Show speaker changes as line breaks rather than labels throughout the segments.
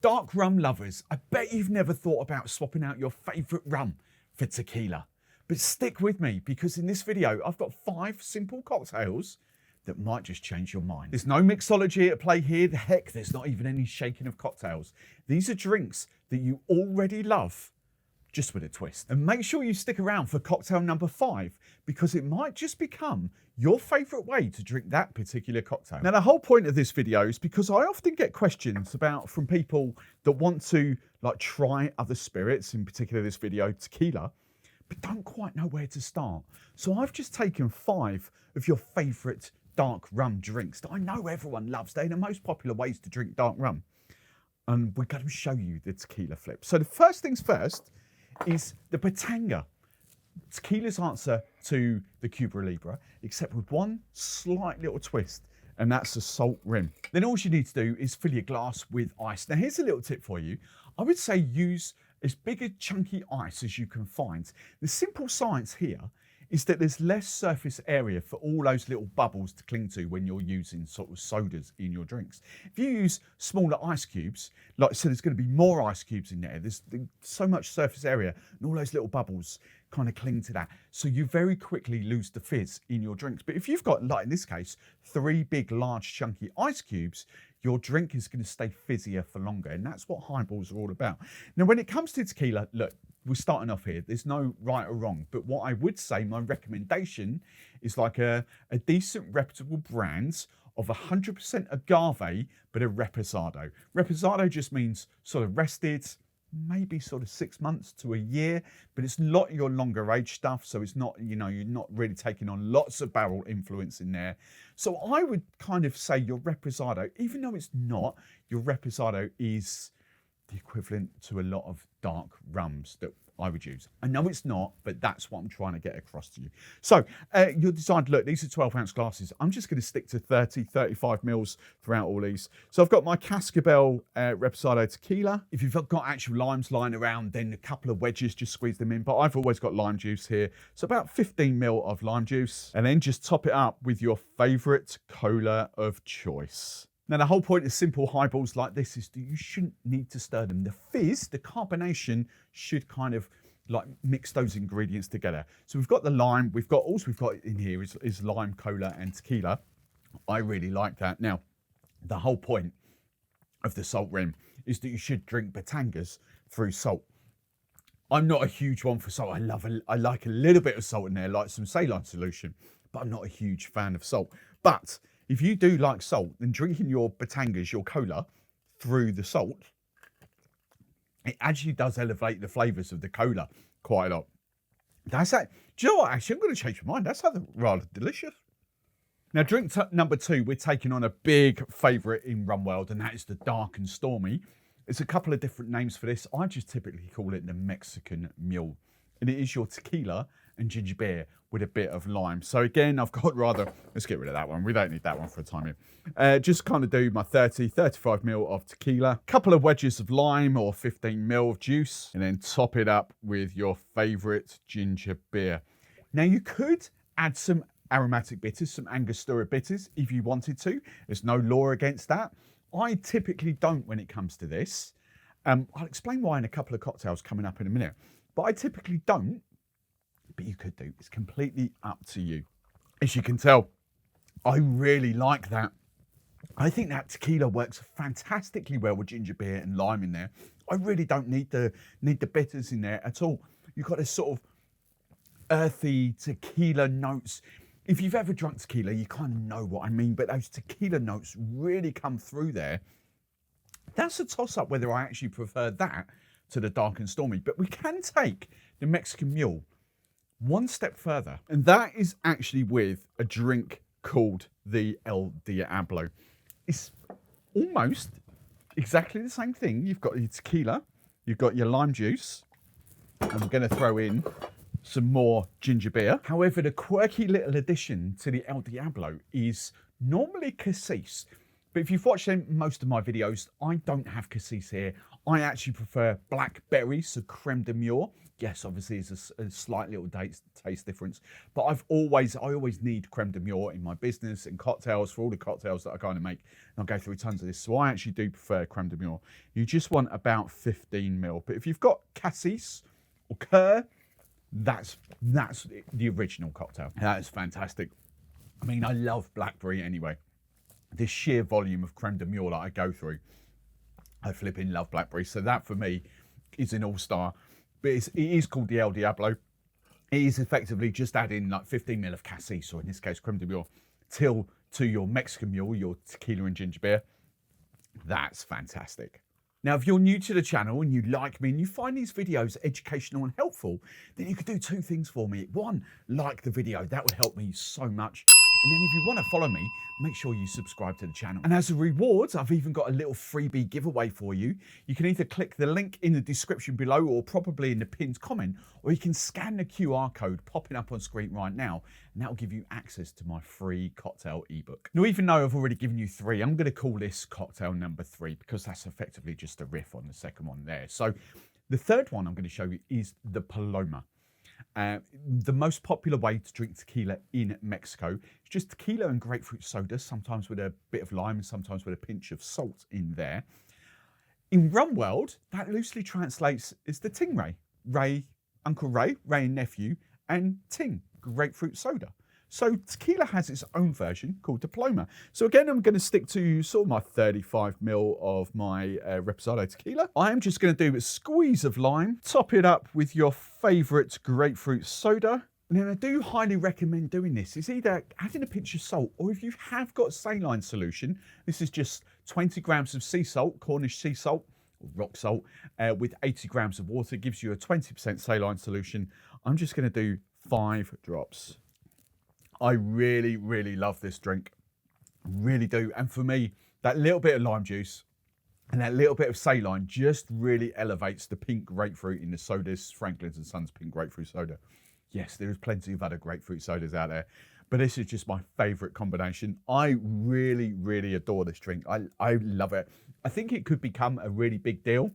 Dark rum lovers, I bet you've never thought about swapping out your favourite rum for tequila. But stick with me, because in this video, I've got 5 simple cocktails that might just change your mind. There's no mixology at play here. Heck, there's not even any shaking of cocktails. These are drinks that you already love, just with a twist. And make sure you stick around for cocktail number 5, because it might just become your favourite way to drink that particular cocktail. Now, the whole point of this video is because I often get questions from people that want to try other spirits, in particular this video, tequila, but don't quite know where to start. So I've just taken 5 of your favourite dark rum drinks that I know everyone loves. They're the most popular ways to drink dark rum. And we're going to show you the tequila flip. So the first things first is the Batanga. Tequila's answer to the Cuba Libre, except with one slight little twist, and that's the salt rim. Then all you need to do is fill your glass with ice. Now here's a little tip for you. I would say use as big a chunky ice as you can find. The simple science here is that there's less surface area for all those little bubbles to cling to when you're using sort of sodas in your drinks. If you use smaller ice cubes, so there's going to be more ice cubes in there. There's so much surface area and all those little bubbles kind of cling to that. So you very quickly lose the fizz in your drinks. But if you've got, like in this case, 3 big, large, chunky ice cubes, your drink is going to stay fizzier for longer. And that's what highballs are all about. Now, when it comes to tequila, look, we're starting off here. There's no right or wrong. But what I would say, my recommendation is like a decent, reputable brand of 100% agave, but a reposado. Reposado just means sort of rested, maybe sort of 6 months to a year, but it's not your longer age stuff. So it's not, you're not really taking on lots of barrel influence in there. So I would kind of say your reposado, even though it's not, your reposado is the equivalent to a lot of dark rums that I would use. I know it's not, but that's what I'm trying to get across to you. So you'll decide, look, these are 12-ounce glasses. I'm just going to stick to 30, 35 mils throughout all these. So I've got my Cascabel Reposado Tequila. If you've got actual limes lying around, then a couple of wedges, just squeeze them in. But I've always got lime juice here. So about 15 mil of lime juice. And then just top it up with your favourite cola of choice. Now, the whole point of simple highballs like this is that you shouldn't need to stir them. The fizz, the carbonation, should kind of mix those ingredients together. So we've got the lime. All we've got in here is lime, cola, and tequila. I really like that. Now, the whole point of the salt rim is that you should drink Batangas through salt. I'm not a huge one for salt. I like a little bit of salt in there, like some saline solution, but I'm not a huge fan of salt. But if you do like salt, then drinking your Batangas, your cola, through the salt, it actually does elevate the flavours of the cola quite a lot. That's that. Do you know what? Actually, I'm going to change my mind. That's rather delicious. Now, drink number 2, we're taking on a big favourite in rum world, and that is the Dark and Stormy. There's a couple of different names for this. I just typically call it the Mexican Mule. And it is your tequila and ginger beer with a bit of lime. So again, I've got let's get rid of that one. We don't need that one for a time here. Just kind of do my 30, 35 mil of tequila, couple of wedges of lime or 15 mil of juice, and then top it up with your favorite ginger beer. Now you could add some aromatic bitters, some Angostura bitters if you wanted to. There's no law against that. I typically don't when it comes to this. I'll explain why in a couple of cocktails coming up in a minute, but I typically don't. But you could do. It's completely up to you. As you can tell, I really like that. I think that tequila works fantastically well with ginger beer and lime in there. I really don't need the bitters in there at all. You've got this sort of earthy tequila notes. If you've ever drunk tequila, you kind of know what I mean, but those tequila notes really come through there. That's a toss-up whether I actually prefer that to the Dark and Stormy. But we can take the Mexican Mule one step further, and that is actually with a drink called the El Diablo. It's almost exactly the same thing. You've got your tequila, you've got your lime juice, and we're going to throw in some more ginger beer. However, the quirky little addition to the El Diablo is normally cassis, But if you've watched most of my videos, I don't have cassis here. I actually prefer blackberry, so creme de mule. Yes, obviously it's a slight little taste difference, but I always need creme de mule in my business and cocktails, for all the cocktails that I kind of make. And I'll go through tons of this. So I actually do prefer creme de mule. You just want about 15 ml. But if you've got cassis or cur, that's the original cocktail. That is fantastic. I mean, I love blackberry anyway. This sheer volume of creme de mule that I go through, I flipping love blackberry. So that for me is an all-star. But it is called the El Diablo. It is effectively just adding like 15 ml of cassis, or in this case creme de mule, to your Mexican Mule, your tequila and ginger beer. That's fantastic. Now, if you're new to the channel and you like me and you find these videos educational and helpful, then you could do two things for me. One, like the video. That would help me so much. And then if you want to follow me, make sure you subscribe to the channel. And as a reward, I've even got a little freebie giveaway for you. You can either click the link in the description below or probably in the pinned comment, or you can scan the QR code popping up on screen right now, and that will give you access to my free cocktail ebook. Now, even though I've already given you 3, I'm going to call this cocktail number 3 because that's effectively just a riff on the second one there. So the third one I'm going to show you is the Paloma. The most popular way to drink tequila in Mexico is just tequila and grapefruit soda, sometimes with a bit of lime and sometimes with a pinch of salt in there. In rum world, that loosely translates as the Ting Ray, Uncle Ray and nephew, and Ting, grapefruit soda. So tequila has its own version called the Paloma. So again, I'm going to stick to sort of my 35 ml of my Reposado tequila. I am just going to do a squeeze of lime, top it up with your favorite grapefruit soda. And then I do highly recommend doing this. It's either adding a pinch of salt, or if you have got saline solution, this is just 20 grams of sea salt, Cornish sea salt, or rock salt, with 80 grams of water, gives you a 20% saline solution. I'm just going to do 5 drops. I really, really love this drink. Really do. And for me, that little bit of lime juice and that little bit of saline just really elevates the pink grapefruit in the sodas, Franklin's & Sons pink grapefruit soda. Yes, there is plenty of other grapefruit sodas out there, but this is just my favorite combination. I really, really adore this drink. I love it. I think it could become a really big deal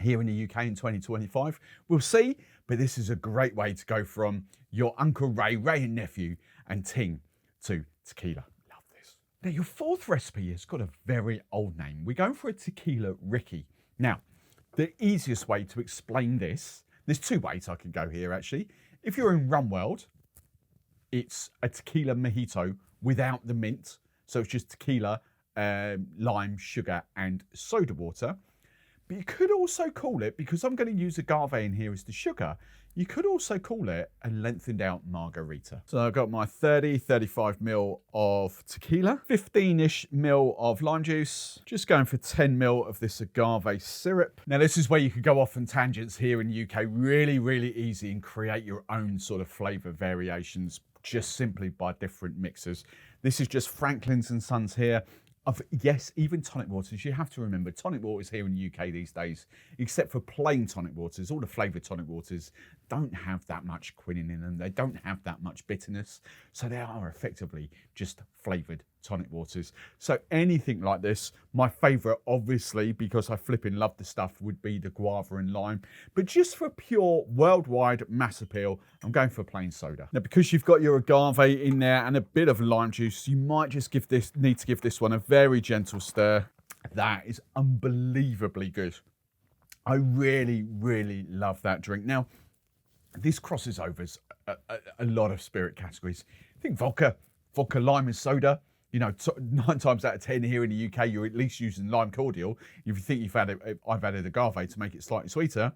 here in the UK in 2025. We'll see, but this is a great way to go from your Uncle Ray and nephew, and Ting to tequila. Love this. Now, your fourth recipe has got a very old name. We're going for a Tequila Ricky. Now, the easiest way to explain this, there's 2 ways I can go here actually. If you're in rum world, it's a tequila mojito without the mint. So it's just tequila, lime, sugar, and soda water. But you could also call it, because I'm going to use agave in here as the sugar, you could also call it a lengthened out margarita. So I've got my 35 ml of tequila, 15-ish ml of lime juice, just going for 10 ml of this agave syrup. Now this is where you could go off on tangents here in the UK, really, really easy, and create your own sort of flavor variations just simply by different mixers. This is just Franklin's & Sons here. Yes, even tonic waters. You have to remember, tonic waters here in the UK these days, except for plain tonic waters, all the flavoured tonic waters don't have that much quinine in them. They don't have that much bitterness. So they are effectively just flavoured tonic waters. So anything like this, my favourite, obviously, because I flipping love the stuff, would be the guava and lime. But just for pure worldwide mass appeal, I'm going for plain soda. Now, because you've got your agave in there and a bit of lime juice, you might just need to give this one a very gentle stir. That is unbelievably good. I really, really love that drink. Now, this crosses over a lot of spirit categories. I think vodka, lime and soda. You know, 9 times out of 10 here in the UK, you're at least using lime cordial. If you think I've added agave to make it slightly sweeter,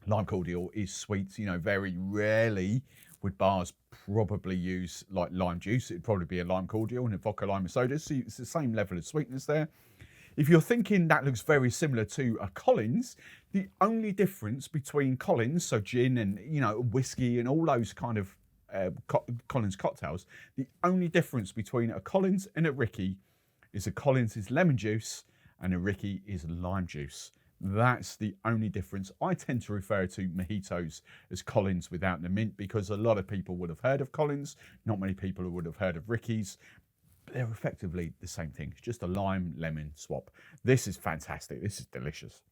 lime cordial is sweet. You know, very rarely would bars probably use like lime juice. It'd probably be a lime cordial and a vodka, lime and soda. So it's the same level of sweetness there. If you're thinking that looks very similar to a Collins, the only difference between Collins, so gin and, you know, whiskey and all those kind of Collins cocktails, the only difference between a Collins and a Ricky is a Collins is lemon juice and a Ricky is lime juice. That's the only difference. I tend to refer to mojitos as Collins without the mint because a lot of people would have heard of Collins. Not many people would have heard of Ricky's. they're effectively the same thing. It's just a lime-lemon swap. This is fantastic. This is delicious.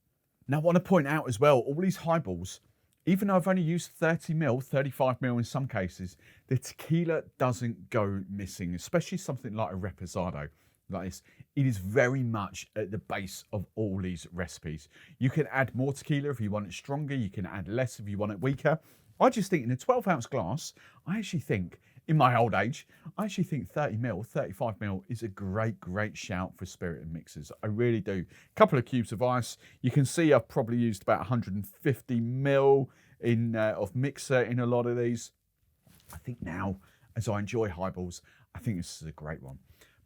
Now, I want to point out as well, all these highballs, even though I've only used 30ml, 35ml in some cases, the tequila doesn't go missing, especially something like a reposado like this. It is very much at the base of all these recipes. You can add more tequila if you want it stronger. You can add less if you want it weaker. I just think in a 12-ounce glass, I actually think, in my old age, I actually think 30ml, 35ml is a great, great shout for spirit and mixers. I really do. A couple of cubes of ice. You can see I've probably used about 150ml of mixer in a lot of these. I think now, as I enjoy highballs, I think this is a great one.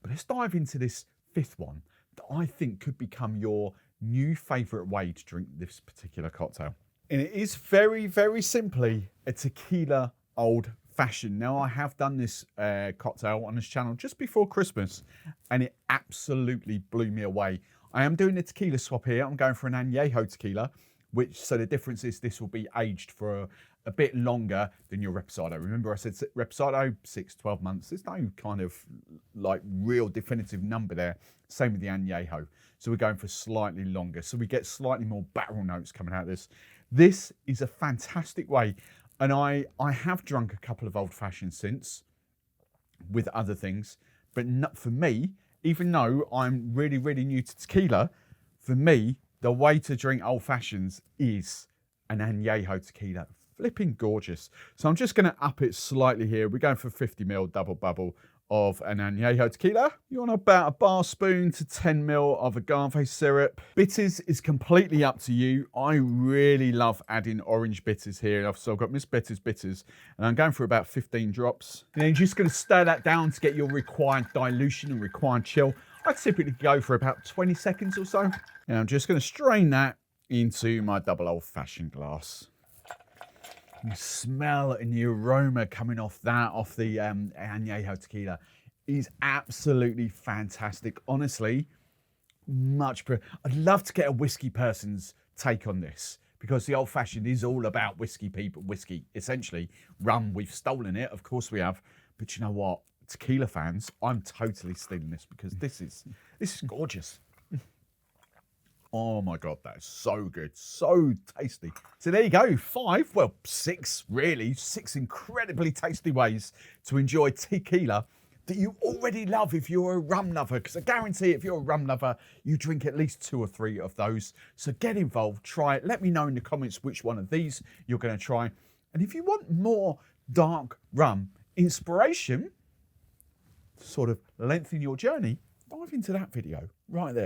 But let's dive into this fifth one that I think could become your new favourite way to drink this particular cocktail. And it is very, very simply a Tequila Old Fashion. Now, I have done this cocktail on this channel just before Christmas, and it absolutely blew me away. I am doing a tequila swap here. I'm going for an añejo tequila, so the difference is this will be aged for a bit longer than your reposado. Remember I said reposado, 6-12 months. There's no kind of like real definitive number there. Same with the añejo. So we're going for slightly longer. So we get slightly more barrel notes coming out of this. This is a fantastic way. And I have drunk a couple of old fashions since with other things, but not for me, even though I'm really, really new to tequila, for me, the way to drink old fashions is an añejo tequila. Flipping gorgeous. So I'm just going to up it slightly here. We're going for 50ml double bubble of an añejo tequila. You want about a bar spoon to 10ml of agave syrup. Bitters is completely up to you. I really love adding orange bitters here. So I've got Miss Bitters bitters, and I'm going for about 15 drops. And then you're just going to stir that down to get your required dilution and required chill. I typically go for about 20 seconds or so. And I'm just going to strain that into my double old fashioned glass. The smell and the aroma coming off the añejo tequila is absolutely fantastic. Honestly, I'd love to get a whiskey person's take on this, because the old fashioned is all about whiskey people. Whiskey, essentially, rum. We've stolen it, of course we have. But you know what, tequila fans, I'm totally stealing this because this is gorgeous. Oh my God, that is so good, so tasty. So there you go, 6 really, 6 incredibly tasty ways to enjoy tequila that you already love if you're a rum lover, because I guarantee if you're a rum lover, you drink at least 2 or 3 of those. So get involved, try it. Let me know in the comments which one of these you're going to try. And if you want more dark rum inspiration, sort of lengthen your journey, dive into that video right there.